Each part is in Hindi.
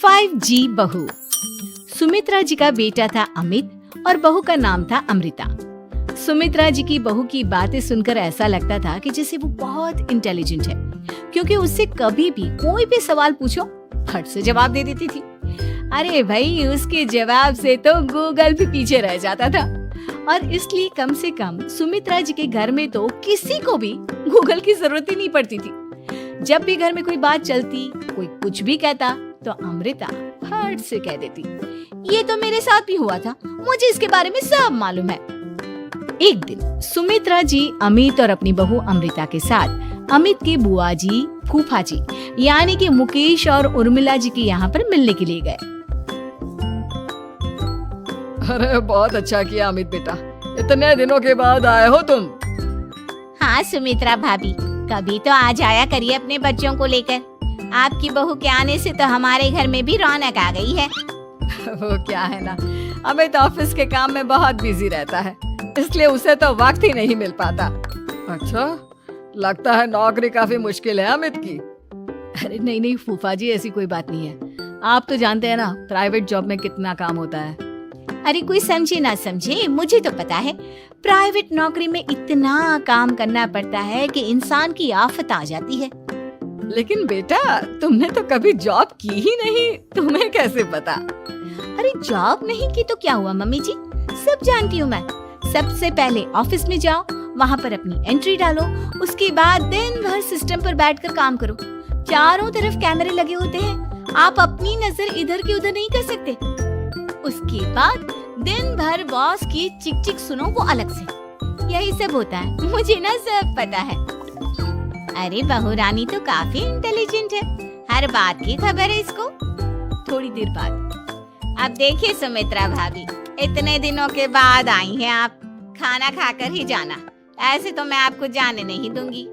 5G बहू। सुमित्रा जी का बेटा था अमित और बहू का नाम था अमृता। सुमित्रा जी की बहू की बातें सुनकर ऐसा लगता था कि जैसे वो बहुत इंटेलिजेंट है, क्योंकि उससे कभी भी कोई भी सवाल पूछो फट से जवाब दे देती थी। अरे भाई, उसके जवाब से तो गूगल भी पीछे रह जाता था। और इसलिए कम से कम सुमित्रा जी के घर में तो किसी को भी गूगल की जरूरत ही नहीं पड़ती थी। जब भी घर में कोई बात चलती, कोई कुछ भी कहता, तो अमृता फट से कह देती, ये तो मेरे साथ भी हुआ था, मुझे इसके बारे में सब मालूम है। एक दिन सुमित्रा जी अमित और अपनी बहू अमृता के साथ अमित के बुआ जी, फूफा जी यानी कि मुकेश और उर्मिला जी के यहाँ पर मिलने के लिए गए। अरे बहुत अच्छा किया अमित बेटा, इतने दिनों के बाद आए हो तुम। हाँ सुमित्रा भाभी, कभी तो आ जाया करिए अपने बच्चों को लेकर। आपकी बहू के आने से तो हमारे घर में भी रौनक आ गई है। वो क्या है ना, अमित ऑफिस के काम में बहुत बिजी रहता है, इसलिए उसे तो वक्त ही नहीं मिल पाता। अच्छा, लगता है नौकरी काफी मुश्किल है अमित की। अरे नहीं नहीं फूफा जी, ऐसी कोई बात नहीं है। आप तो जानते हैं ना प्राइवेट जॉब में कितना काम होता है। अरे कोई समझे ना समझे, मुझे तो पता है प्राइवेट नौकरी में इतना काम करना पड़ता है कि इंसान की आफत आ जाती है। लेकिन बेटा, तुमने तो कभी जॉब की ही नहीं, तुम्हें कैसे पता? अरे जॉब नहीं की तो क्या हुआ मम्मी जी, सब जानती हूँ मैं। सबसे पहले ऑफिस में जाओ, वहाँ पर अपनी एंट्री डालो, उसके बाद दिन भर सिस्टम पर बैठकर काम करो। चारों तरफ कैमरे लगे होते हैं, आप अपनी नजर इधर की उधर नहीं कर सकते। उसके बाद दिन भर बॉस की चिक चिक सुनो, वो अलग से। यही सब होता है, मुझे ना सब पता है। अरे बहू रानी तो काफी इंटेलिजेंट है, हर बात की खबर है इसको। थोड़ी देर बाद अब देखिए सुमित्रा भाभी, इतने दिनों के बाद आई हैं आप, खाना खाकर ही जाना, ऐसे तो मैं आपको जाने नहीं दूंगी।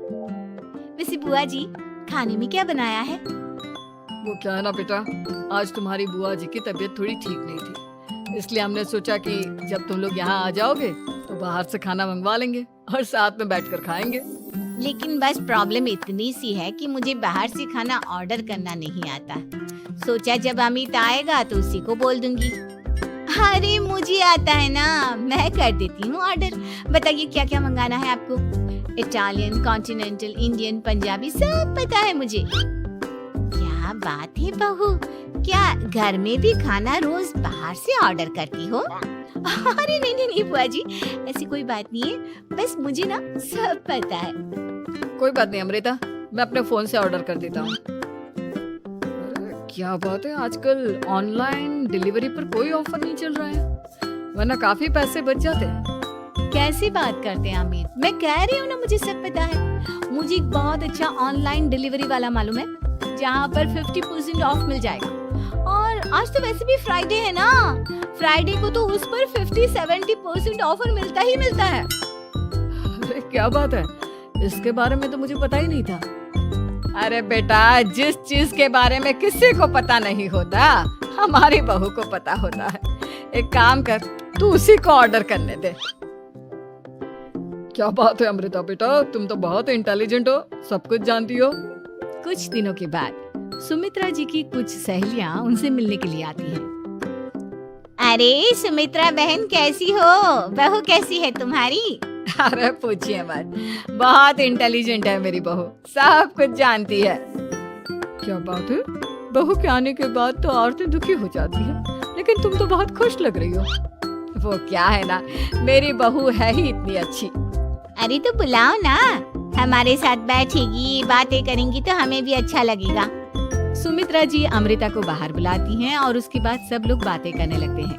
वैसे बुआ जी, खाने में क्या बनाया है? वो क्या है ना बेटा, आज तुम्हारी बुआ जी की तबीयत थोड़ी ठीक नहीं थी, इसलिए हमने सोचा कि जब तुम लोग यहाँ आ जाओगे तो बाहर से खाना मंगवा लेंगे और साथ में बैठकर खाएंगे। लेकिन बस प्रॉब्लम इतनी सी है कि मुझे बाहर से खाना ऑर्डर करना नहीं आता। सोचा जब अमित आएगा तो उसी को बोल दूंगी। अरे मुझे आता है ना, मैं कर देती हूँ ऑर्डर। बताइए क्या क्या मंगाना है आपको? इटालियन, कॉन्टिनेंटल, इंडियन, पंजाबी, सब पता है मुझे। क्या बात है बहू, क्या घर में भी खाना रोज बाहर से ऑर्डर करती हो? अरे नहीं नहीं नहीं बुआ जी, ऐसी कोई बात नहीं है, बस मुझे ना सब पता है। कोई बात नहीं अमृता, मैं अपने फोन से ऑर्डर कर देता हूँ। क्या बात है, आजकल ऑनलाइन डिलीवरी पर कोई ऑफर नहीं चल रहा है, वरना काफी पैसे बच जाते हैं। कैसी बात करते हैं अमित, मैं कह रही हूँ ना मुझे सब पता है। मुझे एक बहुत अच्छा ऑनलाइन डिलीवरी वाला मालूम है, जहाँ पर 50% ऑफ मिल जाएगा। और आज तो वैसे भी फ्राइडे है ना, फ्राइडे को तो उस पर 50-70% ऑफर मिलता ही मिलता है। अरे क्या बात है, इसके बारे में तो मुझे पता ही नहीं था। अरे बेटा, जिस चीज के बारे में किसी को पता नहीं होता, हमारी बहू को पता होता है। एक काम कर, तू उसी को ऑर्डर करने दे। क्या बात है अमृता बेटा, तुम तो बहुत इंटेलिजेंट हो, सब कुछ जानती हो। कुछ दिनों के बाद सुमित्रा जी की कुछ सहेलियां उनसे मिलने के लिए आती हैं। अरे सुमित्रा बहन कैसी हो, बहू कैसी है तुम्हारी? अरे पूछिए मत, बहुत इंटेलिजेंट है मेरी बहू, सब कुछ जानती है। क्या बात है, बहू के आने के बाद तो औरतें दुखी हो जाती हैं, लेकिन तुम तो बहुत खुश लग रही हो। वो क्या है ना, मेरी बहू है ही इतनी अच्छी। अरे तो बुलाओ ना, हमारे साथ बैठेगी, बातें करेंगी तो हमें भी अच्छा लगेगा। सुमित्रा जी अमृता को बाहर बुलाती हैं और उसके बाद सब लोग बातें करने लगते हैं।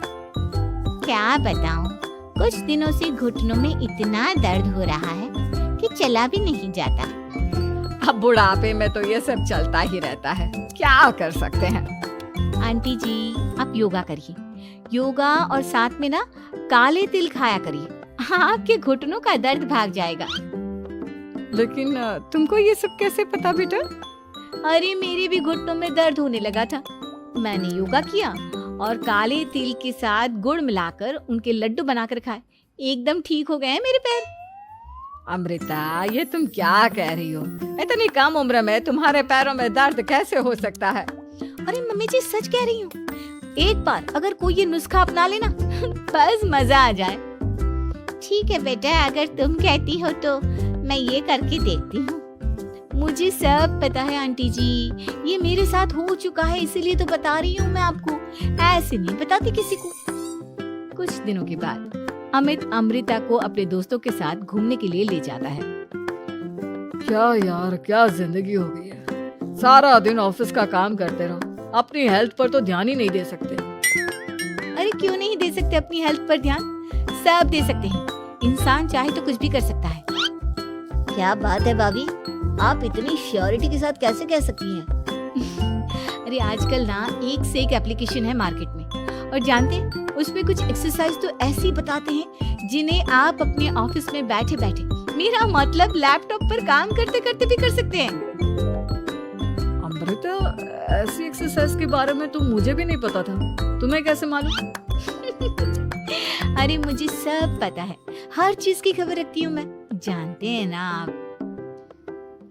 क्या बताऊं, कुछ दिनों से घुटनों में इतना दर्द हो रहा है कि चला भी नहीं जाता। अब बुढ़ापे में तो ये सब चलता ही रहता है, क्या कर सकते हैं। आंटी जी, आप योगा करिए, योगा और साथ में ना काले तिल खाया करिए, आपके घुटनों का दर्द भाग जाएगा। लेकिन तुमको ये सब कैसे पता बेटा? अरे मेरे भी घुटनों में दर्द होने लगा था, मैंने योगा किया और काले तिल के साथ गुड़ मिलाकर उनके लड्डू बनाकर खाए, एकदम ठीक हो गए हैं मेरे पैर। अमृता, ये तुम क्या कह रही हो? इतनी कम उम्र में तुम्हारे पैरों में दर्द कैसे हो सकता है? अरे मम्मी जी सच कह रही हूँ, एक बार अगर कोई ये नुस्खा अपना लेना बस मजा आ जाए। ठीक है बेटा, अगर तुम कहती हो तो मैं ये करके देखती हूँ। मुझे सब पता है आंटी जी, ये मेरे साथ हो चुका है, इसीलिए तो बता रही हूँ मैं आपको, ऐसे नहीं बताती किसी को। कुछ दिनों के बाद अमित अमृता को अपने दोस्तों के साथ घूमने के लिए ले जाता है। क्या यार, क्या जिंदगी हो गई है। सारा दिन ऑफिस का काम करते रहो, अपनी हेल्थ पर तो ध्यान ही नहीं दे सकते। अरे क्यों नहीं दे सकते अपनी हेल्थ पर ध्यान, सब दे सकते हैं। इंसान चाहे तो कुछ भी कर सकता है। क्या बात है भाभी, आप इतनी श्योरिटी के साथ कैसे कह सकती हैं? अरे आजकल ना एक से एक एप्लीकेशन है मार्केट में, और जानते हैं उसमें कुछ एक्सरसाइज तो ऐसी बताते हैं जिन्हें आप अपने ऑफिस में बैठे बैठे, मेरा मतलब लैपटॉप पर काम करते करते भी कर सकते हैं। अमृता, ऐसी एक्सरसाइज के बारे में तो मुझे भी नहीं पता था, तुम्हें कैसे मालूम? अरे मुझे सब पता है, हर चीज की खबर रखती हूँ मैं, जानते हैं ना आप।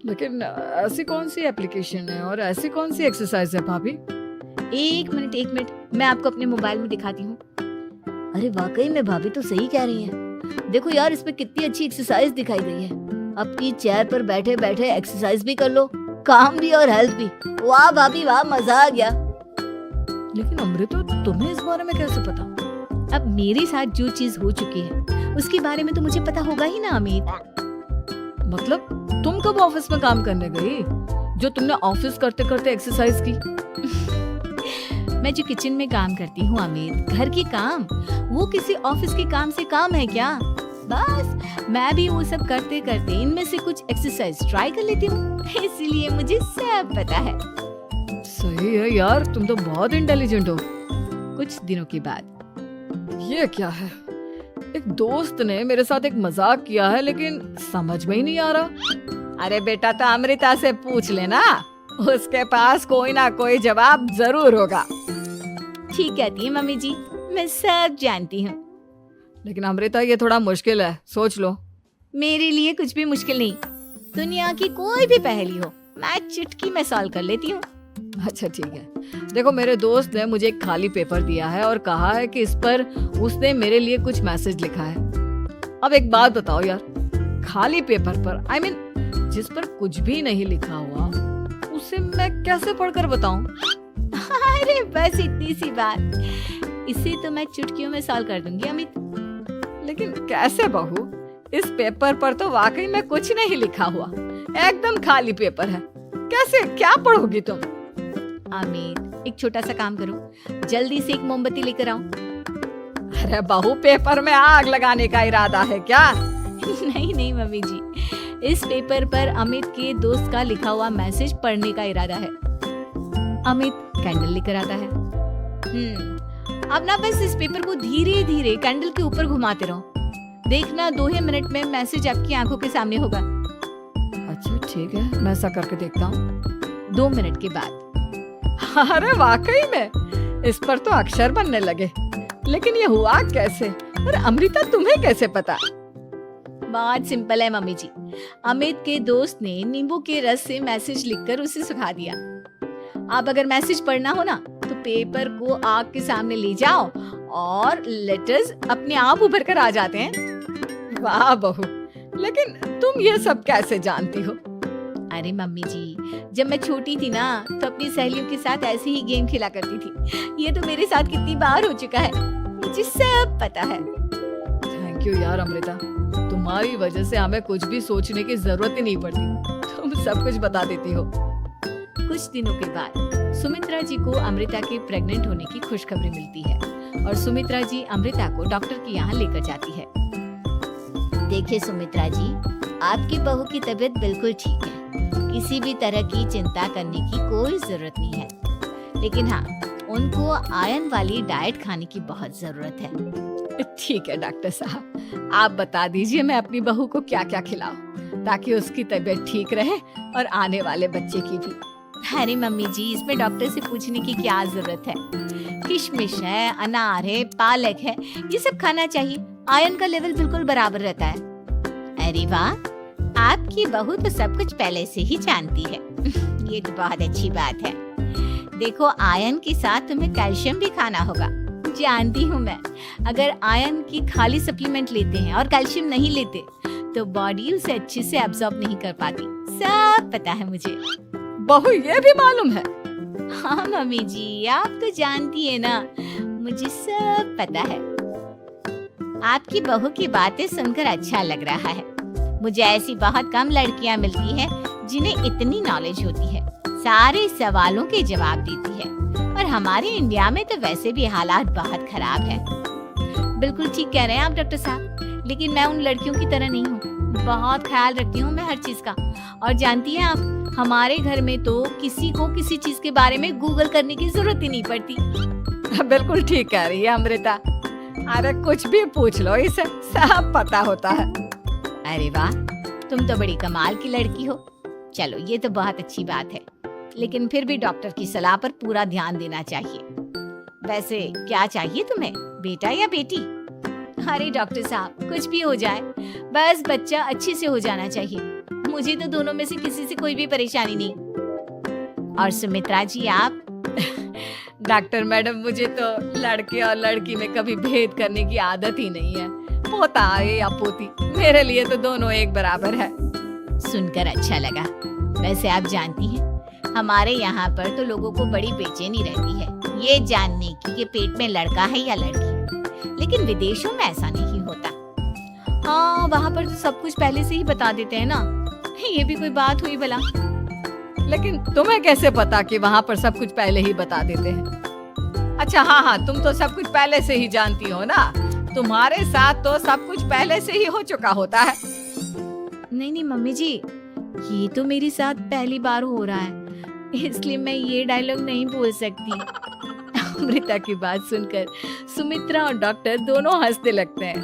लेकिन ऐसी कौन सी एप्लीकेशन है और ऐसी कौन सी एक्सरसाइज है भाभी? एक मिनट, मैं आपको अपने मोबाइल में दिखाती हूँ। अरे वाकई में भाभी तो सही कह रही हैं। देखो यार, इसमें कितनी अच्छी एक्सरसाइज दिखाई गई है। अपनी चेयर पर बैठे बैठे एक्सरसाइज भी कर लो, काम भी और हेल्थ भी। वाह भाभी वाह, मजा आ गया। लेकिन अमृता, तुम्हें इस बारे में कैसे पता? अब मेरे साथ जो चीज हो चुकी है उसके बारे में तो मुझे पता होगा ही ना अमित। मतलब तुम कब ऑफिस में काम करने गई जो तुमने ऑफिस करते करते एक्सरसाइज की? मैं जो किचन में काम करती हूँ अमित, घर के काम, वो किसी ऑफिस के काम से काम है क्या? बस मैं भी वो सब करते करते इनमें से कुछ एक्सरसाइज ट्राई कर लेती हूँ, इसीलिए मुझे सब पता है। सही है यार, तुम तो बहुत इंटेलिजेंट हो। कुछ दिनों के बाद ये क्या है? एक दोस्त ने मेरे साथ एक मजाक किया है, लेकिन समझ में ही नहीं आ रहा। अरे बेटा, तो अमृता से पूछ लेना, उसके पास कोई ना कोई जवाब जरूर होगा। ठीक कहती है मम्मी जी, मैं सब जानती हूँ। लेकिन अमृता, ये थोड़ा मुश्किल है, सोच लो। मेरे लिए कुछ भी मुश्किल नहीं, दुनिया की कोई भी पहेली हो मैं चुटकी में सॉल्व कर लेती हूँ। अच्छा ठीक है, देखो मेरे दोस्त ने मुझे एक खाली पेपर दिया है और कहा है कि इस पर उसने मेरे लिए कुछ मैसेज लिखा है। अब एक बात बताओ यार, खाली पेपर पर, I mean, जिस पर कुछ भी नहीं लिखा हुआ, उसे मैं कैसे पढ़कर बताऊं? अरे बस इतनी सी बात, इसे तो मैं चुटकियों में सॉल्व कर दूंगी अमित। लेकिन कैसे बहू? इस पेपर पर तो वाकई में कुछ नहीं लिखा हुआ, एकदम खाली पेपर है, कैसे क्या पढ़ोगी तुम? अमित, एक छोटा सा काम करो, जल्दी से एक मोमबत्ती लेकर आओ। अरे बहू, पेपर में आग लगाने का इरादा है क्या? नहीं मम्मी जी, इस पेपर पर अमित के दोस्त का लिखा हुआ मैसेज पढ़ने का इरादा है। अमित कैंडल लेकर आता है। अब ना बस इस पेपर को धीरे धीरे कैंडल के ऊपर घुमाते रहो, देखना 2 ही मिनट में मैसेज आपकी आंखों के सामने होगा। अच्छा ठीक है, मैं ऐसा करके देखता हूँ। 2 मिनट के बाद अरे वाकई में इस पर तो अक्षर बनने लगे, लेकिन ये हुआ कैसे? और अमृता, तुम्हें कैसे पता? बहुत सिंपल है मम्मी जी, अमित के दोस्त ने नींबू के रस से मैसेज लिखकर उसे सुखा दिया। अब अगर मैसेज पढ़ना हो ना, तो पेपर को आग के सामने ले जाओ और लेटर्स अपने आप उभर कर आ जाते हैं। वाह बहू, लेकिन तुम ये सब कैसे जानती हो? अरे मम्मी जी, जब मैं छोटी थी ना, तो अपनी सहेलियों के साथ ऐसे ही गेम खेला करती थी। ये तो मेरे साथ कितनी बार हो चुका है, मुझे सब पता है। थैंक यू यार अमृता, तुम्हारी वजह से हमें कुछ भी सोचने की जरूरत ही नहीं पड़ती, तुम सब कुछ बता देती हो। कुछ दिनों के बाद सुमित्रा जी को अमृता के प्रेग्नेंट होने की खुशखबरी मिलती है और सुमित्रा जी अमृता को डॉक्टर के यहाँ लेकर जाती है। देखिए सुमित्रा जी, आपकी बहू की तबीयत बिल्कुल ठीक है, किसी भी तरह की चिंता करने की कोई जरूरत नहीं है। लेकिन हाँ, उनको आयरन वाली डाइट खाने की बहुत जरूरत है। ठीक है डॉक्टर साहब, आप बता दीजिए मैं अपनी बहू को क्या क्या खिलाऊं ताकि उसकी तबीयत ठीक रहे और आने वाले बच्चे की भी। अरे मम्मी जी, इसमें डॉक्टर से पूछने की क्या जरूरत है? किशमिश है, अनार है, पालक है, ये सब खाना चाहिए, आयरन का लेवल बिल्कुल बराबर रहता है। अरे वाह, आपकी बहू तो सब कुछ पहले से ही जानती है। ये तो बहुत अच्छी बात है। देखो आयरन के साथ तुम्हें कैल्शियम भी खाना होगा। जानती हूँ मैं, अगर आयरन की खाली सप्लीमेंट लेते हैं और कैल्शियम नहीं लेते तो बॉडी उसे अच्छे से एब्जॉर्ब नहीं कर पाती। सब पता है मुझे। बहू ये भी मालूम है? हाँ मम्मी जी, आप तो जानती है ना, मुझे सब पता है। आपकी बहू की बातें सुनकर अच्छा लग रहा है। मुझे ऐसी बहुत कम लड़कियां मिलती हैं जिन्हें इतनी नॉलेज होती है, सारे सवालों के जवाब देती है। और हमारे इंडिया में तो वैसे भी हालात बहुत खराब है। बिल्कुल ठीक कह रहे हैं आप डॉक्टर साहब, लेकिन मैं उन लड़कियों की तरह नहीं हूँ। बहुत ख्याल रखती हूँ मैं हर चीज का। और जानती हैं आप, हमारे घर में तो किसी को किसी चीज के बारे में गूगल करने की जरूरत ही नहीं पड़ती। बिल्कुल ठीक कह रही है अमृता। अरे कुछ भी पूछ लो, इसे सब पता होता है। अरे वाह, तुम तो बड़ी कमाल की लड़की हो। चलो ये तो बहुत अच्छी बात है, लेकिन फिर भी डॉक्टर की सलाह पर पूरा ध्यान देना चाहिए। वैसे क्या चाहिए तुम्हें, बेटा या बेटी? अरे डॉक्टर साहब, कुछ भी हो जाए, बस बच्चा अच्छे से हो जाना चाहिए। मुझे तो दोनों में से किसी से कोई भी परेशानी नहीं। और सुमित्रा जी आप? डॉक्टर मैडम, मुझे तो लड़के और लड़की में कभी भेद करने की आदत ही नहीं है। पोता आए या पोती, मेरे लिए तो दोनों एक बराबर है। सुनकर अच्छा लगा। वैसे आप जानती हैं, हमारे यहाँ पर तो लोगों को बड़ी बेचैनी रहती है ये जानने की कि पेट में लड़का है या लड़की, लेकिन विदेशों में ऐसा नहीं होता। हाँ, वहाँ पर तो सब कुछ पहले से ही बता देते हैं ना। ये भी कोई बात हुई भला? लेकिन तुम्हें कैसे पता कि वहाँ पर सब कुछ पहले ही बता देते हैं? अच्छा हाँ, तुम तो सब कुछ पहले से ही जानती हो ना। तुम्हारे साथ तो सब कुछ पहले से ही हो चुका होता है। नहीं मम्मी जी, ये तो मेरे साथ पहली बार हो रहा है, इसलिए मैं ये डायलॉग नहीं बोल सकती। अमृता की बात सुनकर सुमित्रा और डॉक्टर दोनों हंसने लगते हैं।